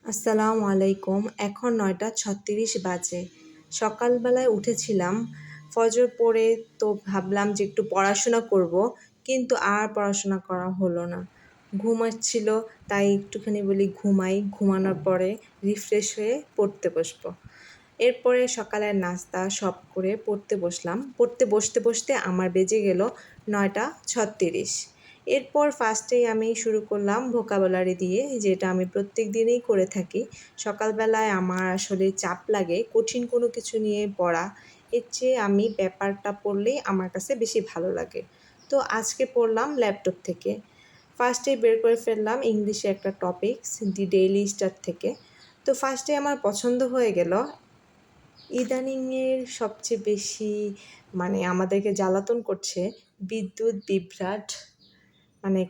আসসালামু আলাইকুম। এখন ৯:৩৬ বাজে। সকালবেলায় উঠেছিলাম, ফজর পড়ে তো ভাবলাম যে একটু পড়াশোনা করব, কিন্তু আর পড়াশোনা করা হলো না। ঘুম আসছিল, তাই একটুখানি বলি ঘুমাই, ঘুমানোর পরে রিফ্রেশ হয়ে পড়তে বসবো। এরপরে সকালের নাস্তা সব করে পড়তে বসলাম। পড়তে বসতে বসতে আমার বেজে গেল ৯:৩৬। এরপর ফার্স্টেই আমি শুরু করলাম ভোকাবুলারি দিয়ে, যেটা আমি প্রত্যেক দিনই করে থাকি। সকালবেলায় আমার আসলে চাপ লাগে কঠিন কোনো কিছু নিয়ে পড়া, এর চেয়ে আমি ব্যাপারটা পড়লেই আমার কাছে বেশি ভালো লাগে। তো আজকে পড়লাম ল্যাপটপ থেকে। ফার্স্টেই বের করে ফেললাম ইংলিশে একটা টপিকস, দি ডেইলি স্টার থেকে। তো ফার্স্টে আমার পছন্দ হয়ে গেল ইদানিংয়ের সবচেয়ে বেশি আমাদেরকে জ্বালাতন করছে বিদ্যুৎ বিভ্রাট।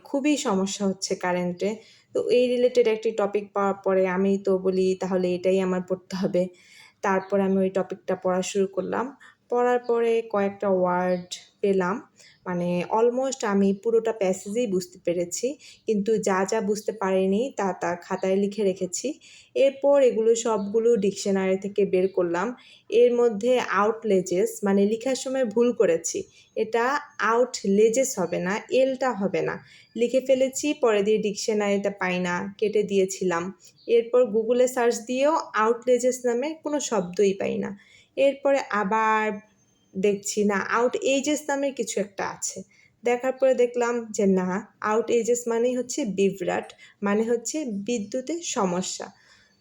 খুবই সমস্যা হচ্ছে কারেন্টে। তো এই রিলেটেড একটি টপিক পাওয়ার পরে আমি তো বলি তাহলে এটাই আমার পড়তে হবে। তারপরে আমি ওই টপিকটা পড়া শুরু করলাম। পড়ার পরে কয়েকটা ওয়ার্ড পেলাম। অলমোস্ট আমি পুরোটা প্যাসেজেই বুঝতে পেরেছি। কিন্তু যা, যা বুঝতে পারিনি তা খাতায় লিখে রেখেছি। এরপর এগুলো সবগুলো ডিকশনারি থেকে বের করলাম। এর মধ্যে আউটলেজেস লিখার সময় ভুল করেছি। এটা আউটলেজেস হবে না, এলটা হবে না। লিখে ফেলেছি, পরে দিয়ে ডিকশনারিতে পাই না, কেটে দিয়েছিলাম। এরপর গুগলে সার্চ দিয়েও আউটলেজেস নামে কোনো শব্দই পাই না। এরপরে আবার দেখছি না, আউট এজেস নামের কিছু একটা আছে। দেখার পরে দেখলাম যে না, আউট এজেস মানেই হচ্ছে বিভ্রাট, হচ্ছে বিদ্যুতের সমস্যা।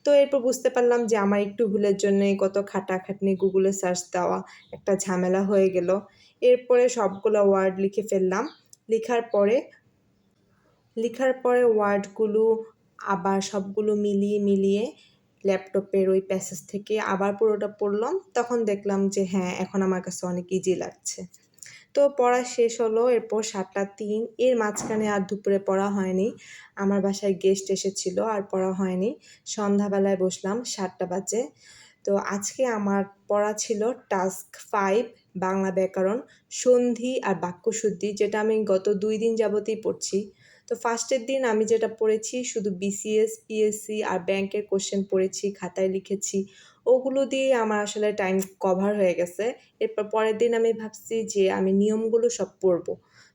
তো এরপর বুঝতে পারলাম যে আমার একটু ভুলের জন্যই কত খাটাখাটনি গুগলে সার্চ দেওয়া একটা ঝামেলা হয়ে গেল। এরপরে সবগুলো ওয়ার্ড লিখে ফেললাম। লিখার পরে ওয়ার্ডগুলো আবার সবগুলো মিলিয়ে মিলিয়ে ল্যাপটপের ওই প্যাসেজ থেকে আবার পুরোটা পড়লাম। তখন দেখলাম যে হ্যাঁ, এখন আমার কাছে অনেক ইজি লাগছে। তো পড়া শেষ হলো। এরপর ৭:০৩, এর মাঝখানে আর দুপুরে পড়া হয়নি। আমার বাসায় গেস্ট এসেছিল, আর পড়া হয়নি। সন্ধ্যাবেলায় বসলাম ৭টা বাজে। তো আজকে আমার পড়া ছিল টাস্ক 5, বাংলা ব্যাকরণ, সন্ধি আর বাক্যশুদ্ধি, যেটা আমি গত ২ দিন যাবতই পড়ছি। তো ফার্স্টের দিন আমি যেটা পড়েছি শুধু বিসিএস, পিএসসি আর ব্যাংকের কোশ্চেন পড়েছি, খাতায় লিখেছি। ওগুলো দিয়েই আমার আসলে টাইম কভার হয়ে গেছে। এরপর পরের দিন আমি ভাবছি যে আমি নিয়মগুলো সব পড়ব।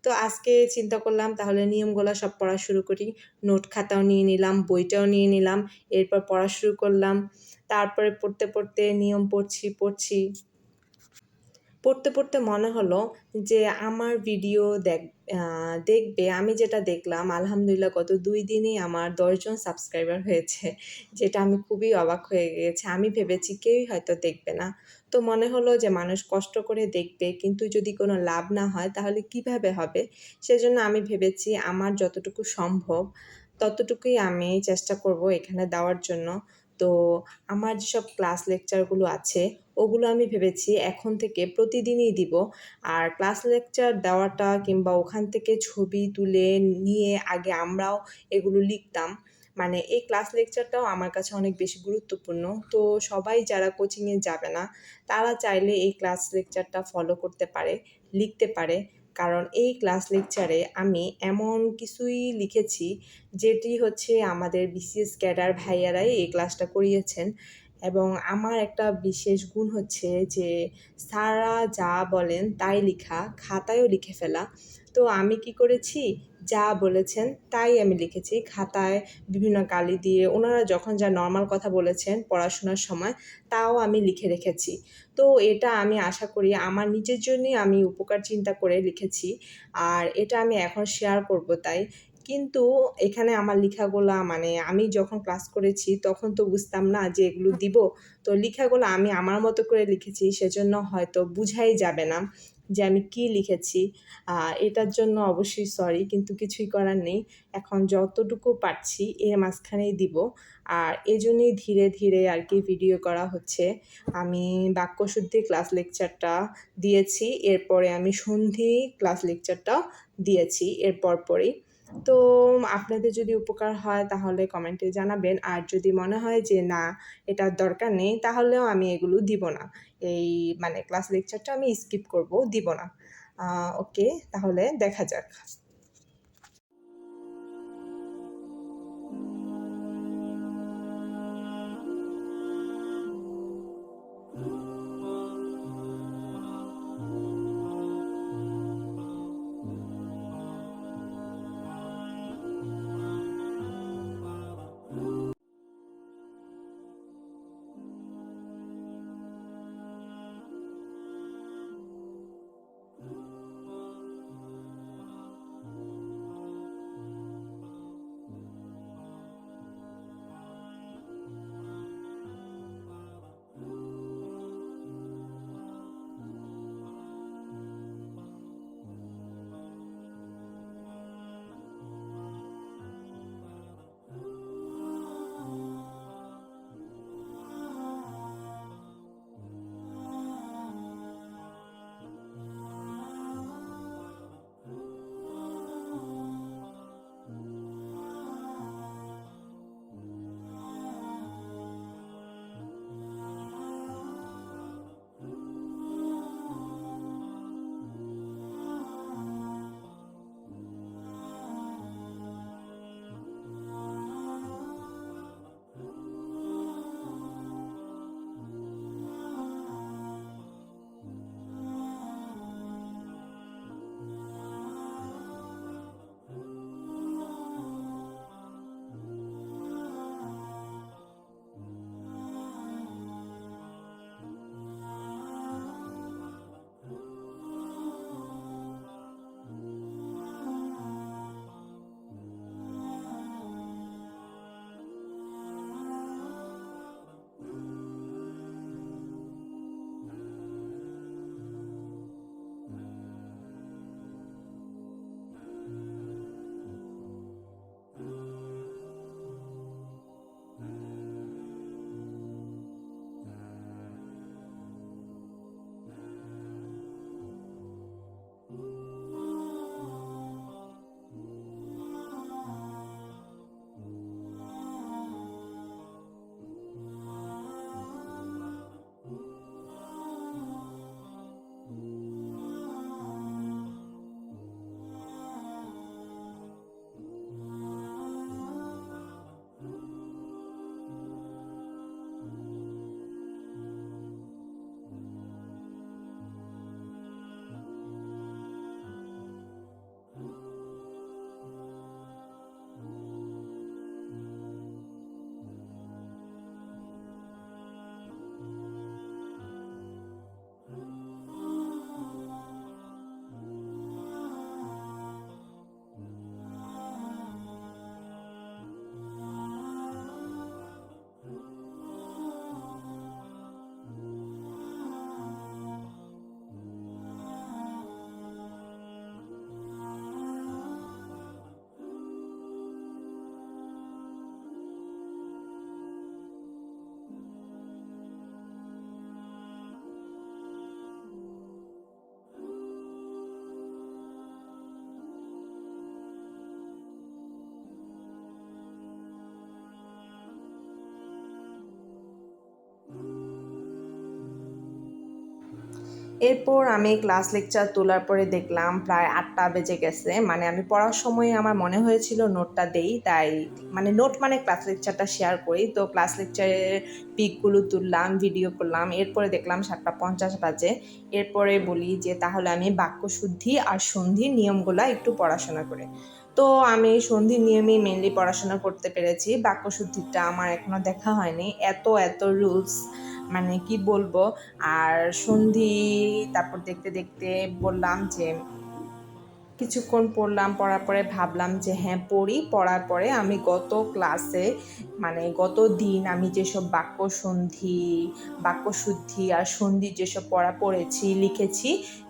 তো আজকে চিন্তা করলাম তাহলে নিয়মগুলো সব পড়া শুরু করি। নোট খাতাও নিয়ে নিলাম, বইটাও নিয়ে নিলাম। এরপর পড়া শুরু করলাম। তারপরে পড়তে পড়তে নিয়ম পড়ছি। পড়তে পড়তে মনে হলো যে আমার ভিডিও দেখবে। আমি যেটা দেখলাম, আলহামদুলিল্লাহ গত ২ দিনেই আমার ১০ জন সাবস্ক্রাইবার হয়েছে, যেটা আমি খুবই অবাক হয়ে গিয়েছি। আমি ভেবেছি কেউই হয়তো দেখবে না। তো মনে হলো যে মানুষ কষ্ট করে দেখবে, কিন্তু যদি কোনো লাভ না হয় তাহলে কিভাবে হবে? সেজন্য আমি ভেবেছি আমার যতটুকু সম্ভব ততটুকুই আমি চেষ্টা করব এখানে দেওয়ার জন্য। তো আমার যেসব ক্লাস লেকচারগুলো আছে ওগুলো আমি ভেবেছি এখন থেকে প্রতিদিনই দিব। আর ক্লাস লেকচার দেওয়াটা কিংবা ওখান থেকে ছবি তুলে নিয়ে আগে আমরাও এগুলো লিখতাম। এই ক্লাস লেকচারটাও আমার কাছে অনেক বেশি গুরুত্বপূর্ণ। তো সবাই যারা কোচিংয়ে যাবে না তারা চাইলে এই ক্লাস লেকচারটা ফলো করতে পারে, লিখতে পারে। কারণ এই ক্লাস লেকচারে আমি এমন কিছুই লিখেছি যেটি হচ্ছে আমাদের বিসিএস ক্যাডার ভাইয়ারাই এই ক্লাসটা করিয়েছেন। এবং আমার একটা বিশেষ গুণ হচ্ছে যে স্যাররা যা বলেন তাই লিখা, খাতায়ও লিখে ফেলা। তো আমি কি করেছি, যা বলেছেন তাই আমি লিখেছি খাতায় বিভিন্ন কালি দিয়ে। ওনারা যখন যা নর্মাল কথা বলেছেন পড়াশোনার সময়, তাও আমি লিখে রেখেছি। তো এটা আমি আশা করি আমার নিজের জন্যই আমি উপকার চিন্তা করে লিখেছি। আর এটা আমি এখন শেয়ার করব তাই। কিন্তু এখানে আমার লিখাগুলা আমি যখন ক্লাস করেছি তখন তো বুঝতাম না যে এগুলো দিব। তো লিখাগুলো আমি আমার মতো করে লিখেছি, সেজন্য হয়তো বুঝাই যাবে না যে আমি কি লিখেছি। এটার জন্য অবশ্যই সরি, কিন্তু কিছুই করার নেই। এখন যতটুকু পারছি এর মাঝখানেই দিব। আর এজন্যই ধীরে ধীরে ভিডিও করা হচ্ছে। আমি বাক্যশুদ্ধি ক্লাস লেকচারটা দিয়েছি, এরপরে আমি সন্ধি ক্লাস লেকচারটাও দিয়েছি এর পরপরই। তো আপনাদের যদি উপকার হয় তাহলে কমেন্টে জানাবেন। আর যদি মনে হয় যে না, এটার দরকার নেই, তাহলেও আমি এগুলো দিব না। এই ক্লাস লেকচারটা আমি স্কিপ করব, দিব না। ওকে, তাহলে দেখা যাক। এরপর আমি ক্লাস লেকচার তোলার পরে দেখলাম প্রায় 8টা বেজে গেছে। মানে আমি পড়ার সময় আমার মনে হয়েছিল নোটটা দেই, তাই মানে নোট মানে ক্লাস লেকচারটা শেয়ার করি। তো ক্লাস লেকচারের পিকগুলো তুললাম, ভিডিও করলাম। এরপরে দেখলাম 7টা 50 বাজে। এরপরে বলি যে তাহলে আমি বাক্যশুদ্ধি আর সন্ধির নিয়মগুলা একটু পড়াশোনা করি। তো আমি সন্ধির নিয়মেই মেনলি পড়াশোনা করতে পেরেছি। বাক্যশুদ্ধিটা আমার এখনো দেখা হয়নি। এত রুলস, মানে কি বলবো। আর সন্ধি তারপর দেখতে দেখতে বললাম যে কিছুক্ষণ পড়লাম, পড়ার পরে ভাবলাম যে হ্যাঁ পড়ি। পড়ার পরে আমি গত ক্লাসে মানে গত দিন আমি যেসব বাক্যশুদ্ধি আর সন্ধি যেসব পড়েছি, লিখেছি,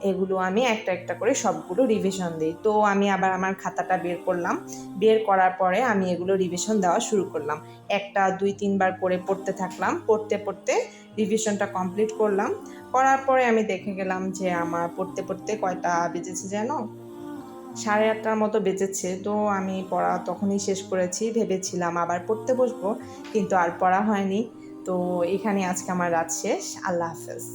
এগুলো আমি একটা একটা করে সবগুলো রিভিশন দিই। তো আমি আবার আমার খাতাটা বের করলাম। বের করার পরে আমি এগুলো রিভিশন দেওয়া শুরু করলাম। 1টা 2 3 বার করে পড়তে থাকলাম। পড়তে রিভিশনটা কমপ্লিট করলাম। করার পরে আমি দেখে গেলাম যে আমার পড়তে কয়টা বেজেছে যেন, 8:30টার মতো বেজেছে। তো আমি পড়া তখনই শেষ করেছি। ভেবেছিলাম আবার পড়তে বসবো, কিন্তু আর পড়া হয়নি। তো এখানে আজকে আমার রাত শেষ। আল্লাহ হাফেজ।